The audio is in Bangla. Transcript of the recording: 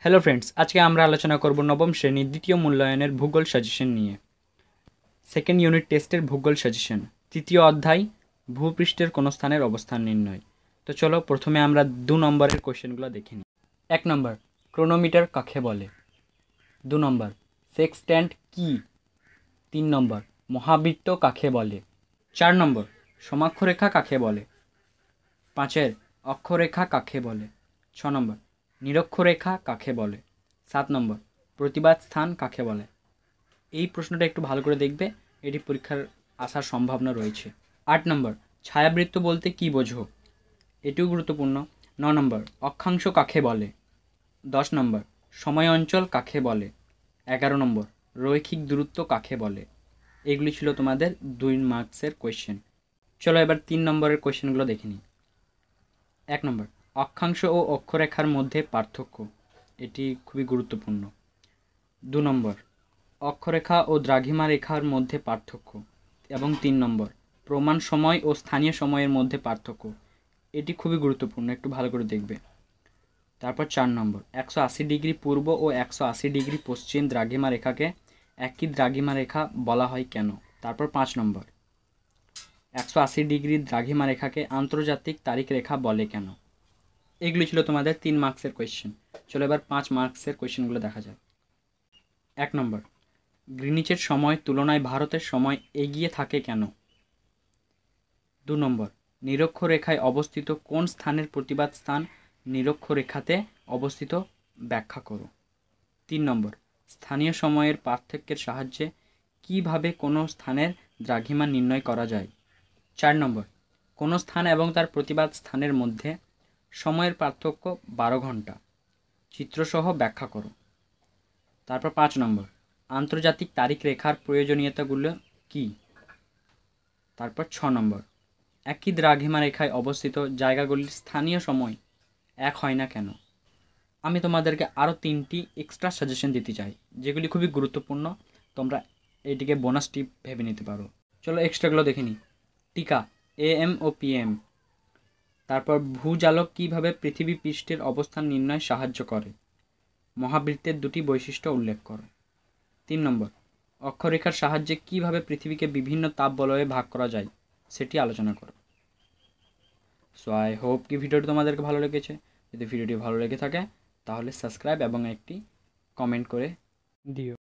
হ্যালো ফ্রেন্ডস, আজকে আমরা আলোচনা করব নবম শ্রেণীর দ্বিতীয় মূল্যায়নের ভূগোল সাজেশন নিয়ে। সেকেন্ড ইউনিট টেস্টের ভূগোল সাজেশন, তৃতীয় অধ্যায় ভূপৃষ্ঠের কোন স্থানের অবস্থান নির্ণয়। তো চলো প্রথমে আমরা 2 নম্বরের কোশ্চেনগুলো দেখে নিই। 1 নম্বর, ক্রোনোমিটার কাকে বলে? 2 নম্বর, সেক্সট্যান্ট কি? 3 নম্বর, মহাবৃত্ত কাকে বলে? 4 নম্বর, সমাক্ষরেখা কাকে বলে? 5 অক্ষরেখা কাকে বলে? 6 নম্বর, নিরক্ষরেখা কাকে বলে? 7 নম্বর, প্রতিবাদ স্থান কাকে বলে? এই প্রশ্নটা একটু ভালো করে দেখবে, এটি পরীক্ষার আসার সম্ভাবনা রয়েছে। 8 নম্বর, ছায়াবৃত্ত বলতে কি বোঝো? এটিও গুরুত্বপূর্ণ। 9 নম্বর, অক্ষাংশ কাকে বলে? 10 নম্বর, সময় অঞ্চল কাকে বলে? 11 নম্বর, রৈখিক দূরত্ব কাকে বলে? এগুলি ছিল তোমাদের 2 মার্কসের কোয়েশ্চেন। চলো এবার 3 নম্বরের কোয়েশ্চেনগুলো দেখে নিই। 1 নম্বর, অক্ষাংশ ও অক্ষরেখার মধ্যে পার্থক্য। এটি খুবই গুরুত্বপূর্ণ। 2 নম্বর, অক্ষরেখা ও দ্রাঘিমা রেখার মধ্যে পার্থক্য। এবং 3 নম্বর, প্রমাণ সময় ও স্থানীয় সময়ের মধ্যে পার্থক্য। এটি খুবই গুরুত্বপূর্ণ, একটু ভালো করে দেখবে। তারপর 4 নম্বর, 180 ডিগ্রি পূর্ব ও 180 ডিগ্রি পশ্চিম দ্রাঘিমা রেখাকে একই দ্রাঘিমা রেখা বলা হয় কেন? তারপর 5 নম্বর, 180 ডিগ্রি দ্রাঘিমা রেখাকে আন্তর্জাতিক তারিখ রেখা বলে কেন? এগুলি ছিল তোমাদের 3 মার্কসের কোয়েশ্চেন। চলো এবার 5 মার্কসের কোয়েশ্চেনগুলো দেখা যাক। 1 নম্বর, গ্রিনিচের সময় তুলনায় ভারতের সময় এগিয়ে থাকে কেন? 2 নম্বর, নিরক্ষরেখায় অবস্থিত কোন স্থানের প্রতিবাদ স্থান নিরক্ষরেখাতে অবস্থিত ব্যাখ্যা করো। 3 নম্বর, স্থানীয় সময়ের পার্থক্যের সাহায্যে কিভাবে কোনো স্থানের দ্রাঘিমা নির্ণয় করা যায়? 4 নম্বর, কোনো স্থান এবং তার প্রতিবাদ স্থানের মধ্যে সময়ের পার্থক্য 12 ঘন্টা, চিত্রসহ ব্যাখ্যা করো। তারপর 5 নম্বর, আন্তর্জাতিক তারিখ রেখার প্রয়োজনীয়তাগুলো কী? তারপর 6 নম্বর, একই দ্রাঘিমা রেখায় অবস্থিত জায়গাগুলির স্থানীয় সময় এক হয় না কেন? আমি তোমাদেরকে আরও 3টি এক্সট্রা সাজেশন দিতে চাই, যেগুলি খুবই গুরুত্বপূর্ণ। তোমরা এটিকে বোনাস টিপ ভেবে নিতে পারো। চলো এক্সট্রাগুলো দেখে নিই। টিকা, AM ও PM। তারপর ভূজালক কীভাবে পৃথিবী পৃষ্ঠের অবস্থান নির্ণয়ে সাহায্য করে? মহাবৃত্তের 2টি বৈশিষ্ট্য উল্লেখ করো। 3 নম্বর, অক্ষরেখার সাহায্যে কিভাবে পৃথিবীকে বিভিন্ন তাপ বলয়ে ভাগ করা যায় সেটি আলোচনা করো। সো আই হোপ কি ভিডিওটি তোমাদেরকে ভালো লেগেছে। যদি ভিডিওটি ভালো লেগে থাকে তাহলে সাবস্ক্রাইব এবং একটি কমেন্ট করে দিও।